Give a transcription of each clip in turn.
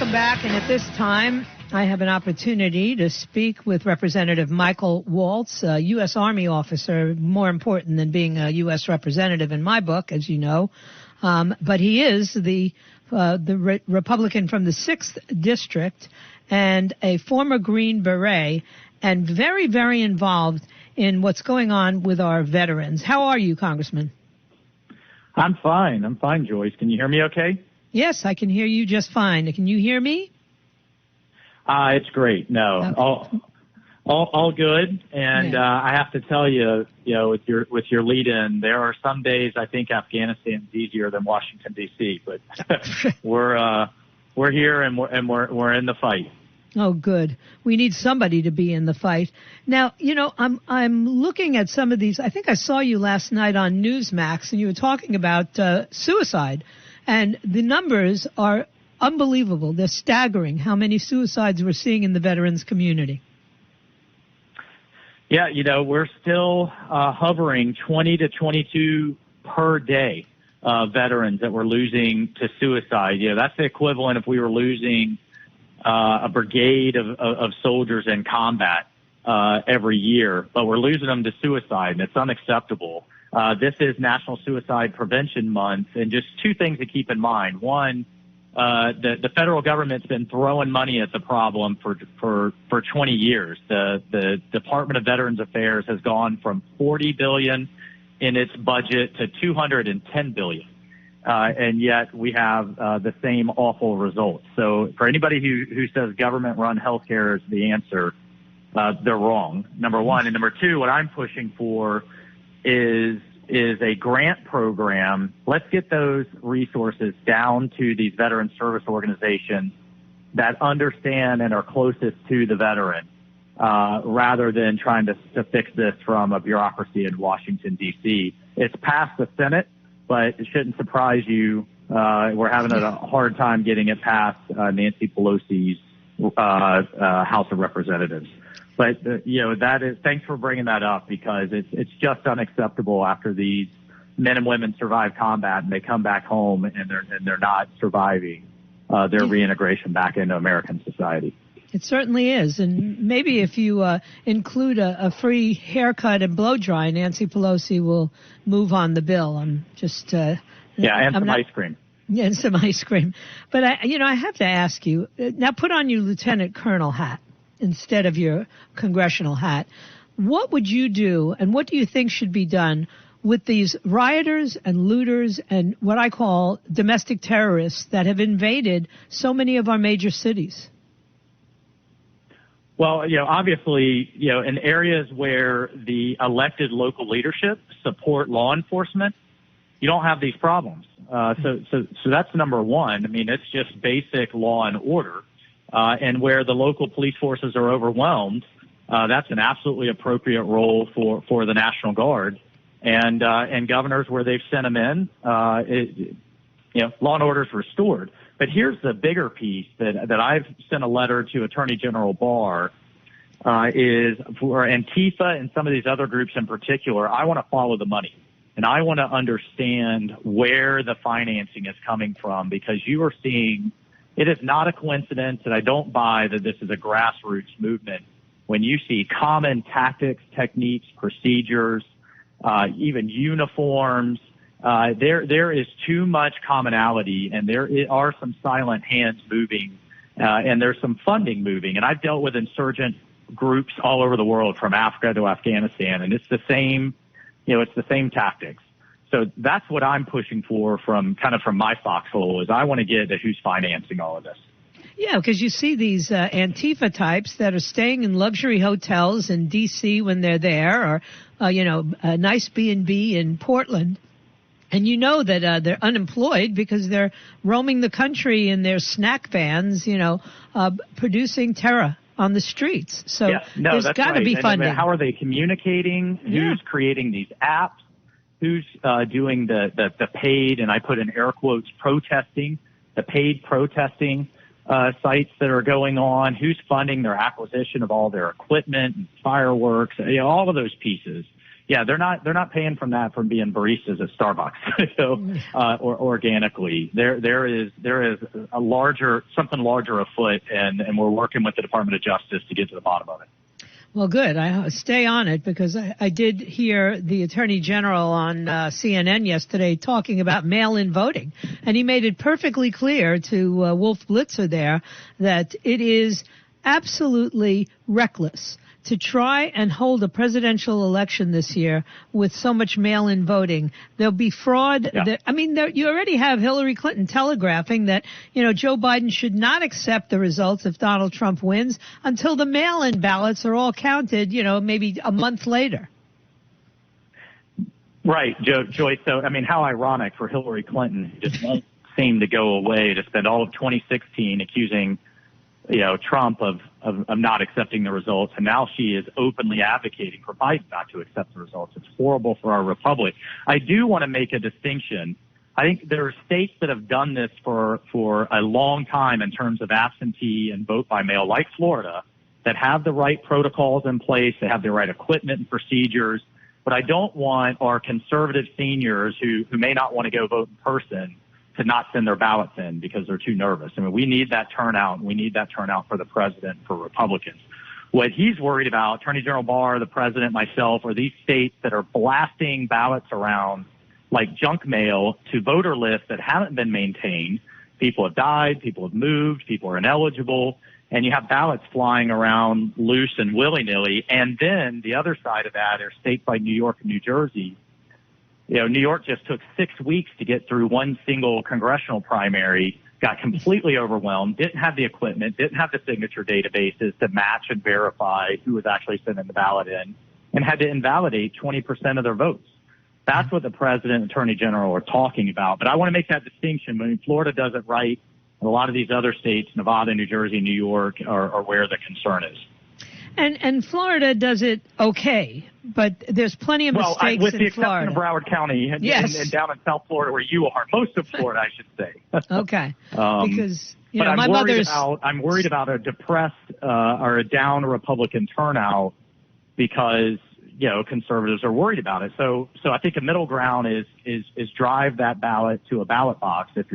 welcome back. And at this time, I have an opportunity to speak with Representative Michael Waltz, a U.S. Army officer, more important than being a U.S. representative in my book, as you know. But he is the Republican from the 6th District and a former Green Beret and very, very involved in what's going on with our veterans. How are you, Congressman? I'm fine, Joyce. Can you hear me okay? Yes, I can hear you just fine. Can you hear me? It's great. No, okay. all good. And yeah. I have to tell you, with your lead-in, there are some days I think Afghanistan's easier than Washington D.C. But we're here and we're in the fight. Oh, good. We need somebody to be in the fight. Now, I'm looking at some of these. I think I saw you last night on Newsmax, and you were talking about suicide. And the numbers are unbelievable. They're staggering how many suicides we're seeing in the veterans community. Yeah, we're still hovering 20 to 22 per day veterans that we're losing to suicide. That's the equivalent if we were losing a brigade of soldiers in combat every year, but we're losing them to suicide, and it's unacceptable. This is National Suicide Prevention Month, and just two things to keep in mind. One, the federal government's been throwing money at the problem for 20 years. The Department of Veterans Affairs has gone from $40 billion in its budget to $210 billion. And yet we have the same awful results. So for anybody who says government-run healthcare is the answer, they're wrong, number one. And number two, what I'm pushing for is a grant program. Let's get those resources down to these veteran service organizations that understand and are closest to the veteran, rather than trying to fix this from a bureaucracy in Washington, D.C. It's passed the Senate, but it shouldn't surprise you. We're having a hard time getting it past Nancy Pelosi's House of Representatives. But, thanks for bringing that up, because it's just unacceptable after these men and women survive combat and they come back home and they're not surviving their reintegration back into American society. It certainly is. And maybe if you include a free haircut and blow dry, Nancy Pelosi will move on the bill. I'm just... and some ice cream. Yeah, and some ice cream. But, I have to ask you, now put on your lieutenant colonel hat instead of your congressional hat. What would you do, and what do you think should be done with these rioters and looters and what I call domestic terrorists that have invaded so many of our major cities? Well, obviously, in areas where the elected local leadership support law enforcement, you don't have these problems. So that's number one. I mean, it's just basic law and order. And where the local police forces are overwhelmed, that's an absolutely appropriate role for the National Guard. And governors where they've sent them in, law and order is restored. But here's the bigger piece that I've sent a letter to Attorney General Barr, is for Antifa and some of these other groups in particular. I want to follow the money, and I want to understand where the financing is coming from, because you are seeing, it is not a coincidence, and I don't buy that this is a grassroots movement. When you see common tactics, techniques, procedures, even uniforms, there is too much commonality, and there are some silent hands moving, and there's some funding moving. And I've dealt with insurgent groups all over the world, from Africa to Afghanistan, and it's the same, it's the same tactics. So that's what I'm pushing for from my foxhole, is I want to get at who's financing all of this. Yeah, because you see these Antifa types that are staying in luxury hotels in D.C. when they're there, or, a nice B&B in Portland. And you know that they're unemployed because they're roaming the country in their snack vans, producing terror on the streets. So there's got to be funding. How are they communicating? Yeah. Who's creating these apps? Who's doing the paid, and I put in air quotes, protesting, the paid protesting sites that are going on? Who's funding their acquisition of all their equipment and fireworks? All of those pieces. yeah, they're not paying from being baristas at Starbucks, or organically. There is something larger afoot, and we're working with the Department of Justice to get to the bottom of it. Well, good. I stay on it because I did hear the Attorney General on CNN yesterday talking about mail-in voting, and he made it perfectly clear to Wolf Blitzer there that it is absolutely reckless to try and hold a presidential election this year with so much mail-in voting. There'll be fraud. Yeah. You already have Hillary Clinton telegraphing that, Joe Biden should not accept the results if Donald Trump wins until the mail-in ballots are all counted, maybe a month later. Right, Joyce. So, how ironic for Hillary Clinton, who just won't seem to go away, to spend all of 2016 accusing Trump of not accepting the results, and now she is openly advocating for Biden not to accept the results. It's horrible for our republic. I do want to make a distinction. I think there are states that have done this for a long time in terms of absentee and vote by mail, like Florida, that have the right protocols in place, they have the right equipment and procedures. But I don't want our conservative seniors who may not want to go vote in person to not send their ballots in because they're too nervous. We need that turnout. We need that turnout for the president, for Republicans. What he's worried about, Attorney General Barr, the president, myself, are these states that are blasting ballots around like junk mail to voter lists that haven't been maintained. People have died. People have moved. People are ineligible. And you have ballots flying around loose and willy-nilly. And then the other side of that are states like New York and New Jersey. New York just took 6 weeks to get through one single congressional primary, got completely overwhelmed, didn't have the equipment, didn't have the signature databases to match and verify who was actually sending the ballot in, and had to invalidate 20% of their votes. That's what the president and attorney general are talking about. But I want to make that distinction. Florida does it right, and a lot of these other states, Nevada, New Jersey, New York, are where the concern is. And Florida does it okay, but there's plenty of mistakes in Florida. With the exception of Broward County and down in South Florida where you are, most of Florida, I should say. Okay, because I'm worried about a depressed or a down Republican turnout because conservatives are worried about it. So I think a middle ground is drive that ballot to a ballot box if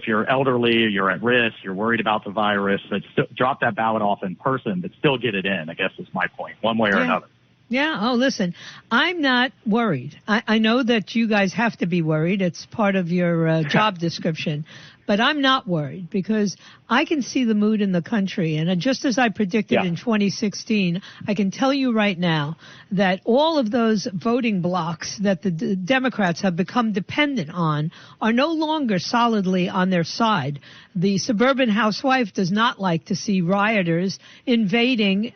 you're elderly, you're at risk, you're worried about the virus, but drop that ballot off in person, but still get it in, I guess is my point, one way or another. Yeah. Oh, listen, I'm not worried. I know that you guys have to be worried. It's part of your job description. But I'm not worried because I can see the mood in the country. And just as I predicted in 2016, I can tell you right now that all of those voting blocks that the Democrats have become dependent on are no longer solidly on their side. The suburban housewife does not like to see rioters invading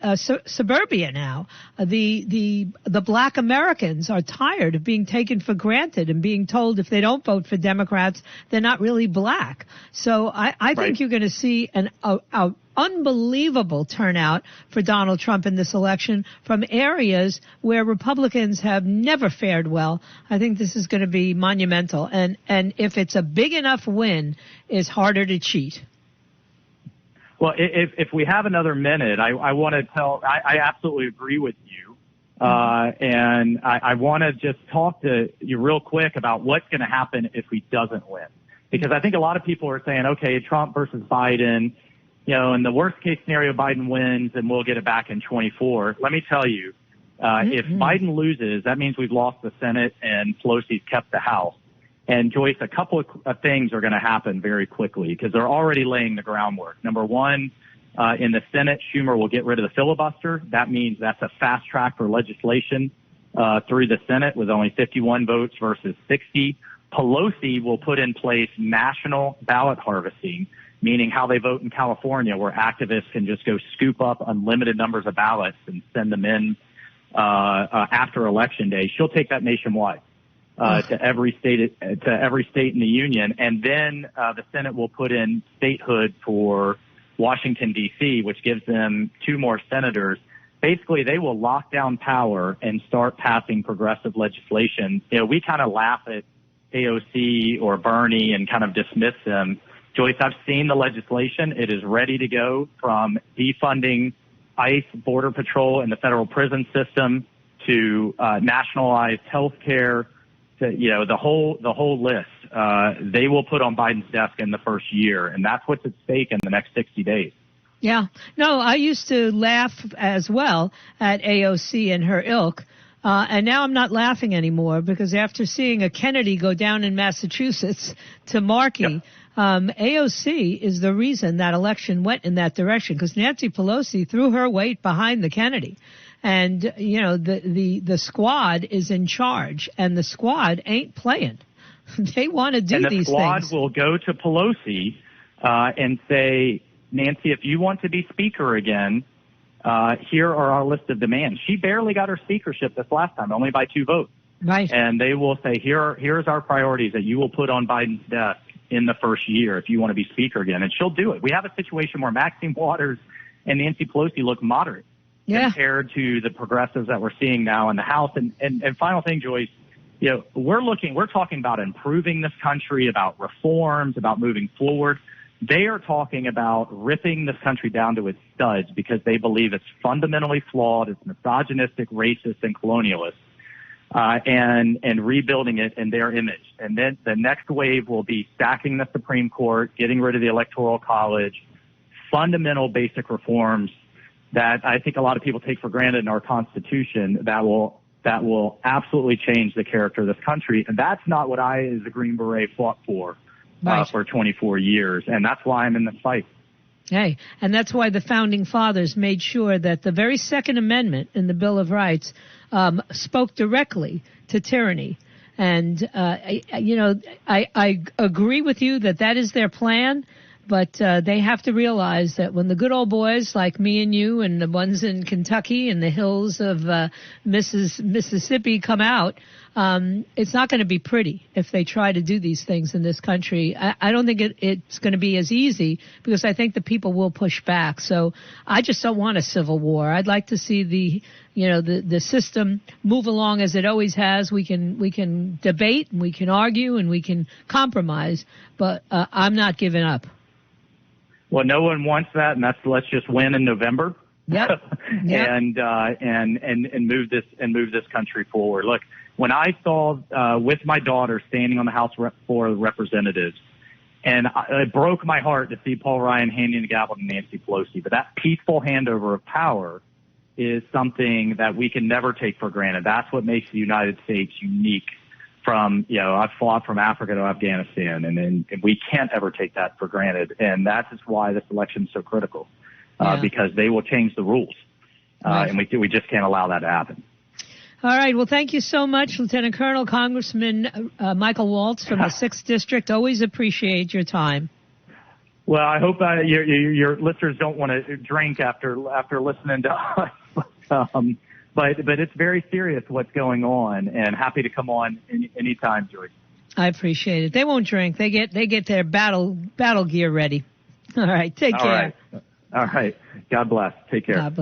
suburbia now. The black Americans are tired of being taken for granted and being told if they don't vote for Democrats, they're not really black. So I think you're going to see an unbelievable turnout for Donald Trump in this election from areas where Republicans have never fared well. I think this is going to be monumental. And if it's a big enough win, it's harder to cheat. Well, if we have another minute, I want to I absolutely agree with you. And I want to just talk to you real quick about what's going to happen if he doesn't win. Because I think a lot of people are saying, okay, Trump versus Biden, in the worst case scenario, Biden wins and we'll get it back in 24. Let me tell you, if Biden loses, that means we've lost the Senate and Pelosi's kept the House. And Joyce, a couple of things are going to happen very quickly because they're already laying the groundwork. Number one, in the Senate, Schumer will get rid of the filibuster. That means that's a fast track for legislation through the Senate with only 51 votes versus 60. Pelosi will put in place national ballot harvesting, meaning how they vote in California, where activists can just go scoop up unlimited numbers of ballots and send them in after Election Day. She'll take that nationwide to every state in the union, and then the Senate will put in statehood for Washington D.C., which gives them 2 more senators. Basically, they will lock down power and start passing progressive legislation. We kind of laugh at AOC or Bernie and kind of dismiss them. Joyce, I've seen the legislation. It is ready to go, from defunding ICE, Border Patrol, and the federal prison system to nationalize health care, to, the whole list. They will put on Biden's desk in the first year, and that's what's at stake in the next 60 days. Yeah. No, I used to laugh as well at AOC and her ilk. And now I'm not laughing anymore, because after seeing a Kennedy go down in Massachusetts to Markey, AOC is the reason that election went in that direction, because Nancy Pelosi threw her weight behind the Kennedy. And, the squad is in charge, and the squad ain't playing. They want to do these things. And the squad will go to Pelosi and say, Nancy, if you want to be speaker again, here are our list of demands. She barely got her speakership this last time, only by 2 votes. Right. And they will say, here's our priorities that you will put on Biden's desk in the first year if you want to be speaker again. And she'll do it. We have a situation where Maxine Waters and Nancy Pelosi look moderate compared to the progressives that we're seeing now in the House. And final thing, Joyce, we're talking about improving this country, about reforms, about moving forward. They are talking about ripping this country down to its studs because they believe it's fundamentally flawed, it's misogynistic, racist, and colonialist, and rebuilding it in their image. And then the next wave will be stacking the Supreme Court, getting rid of the Electoral College, fundamental basic reforms that I think a lot of people take for granted in our Constitution that will absolutely change the character of this country. And that's not what I, as a Green Beret, fought for. For 24 years, and that's why I'm in the fight. Hey, and that's why the Founding Fathers made sure that the very Second Amendment in the Bill of Rights spoke directly to tyranny. And, I agree with you that is their plan, but they have to realize that when the good old boys like me and you and the ones in Kentucky and the hills of Mississippi come out, it's not going to be pretty if they try to do these things in this country. I don't think it's going to be as easy, because I think the people will push back. So I just don't want a civil war. I'd like to see the system move along as it always has. We can debate and we can argue and we can compromise, but I'm not giving up. Well, no one wants that, and let's just win in November. Yep. and move this country forward. Look, when I saw with my daughter standing on the House floor of Representatives, and it broke my heart to see Paul Ryan handing the gavel to Nancy Pelosi. But that peaceful handover of power is something that we can never take for granted. That's what makes the United States unique. I've fought from Africa to Afghanistan, and we can't ever take that for granted. And that is why this election is so critical, because they will change the rules. And we just can't allow that to happen. All right. Well, thank you so much, Lieutenant Colonel Congressman Michael Waltz from the 6th District. Always appreciate your time. Well, I hope your listeners don't want to drink after listening to us. But it's very serious what's going on, and happy to come on anytime, Joyce. I appreciate it. They won't drink. They get their battle gear ready. All right. Take care. All right. God bless. Take care. God bless.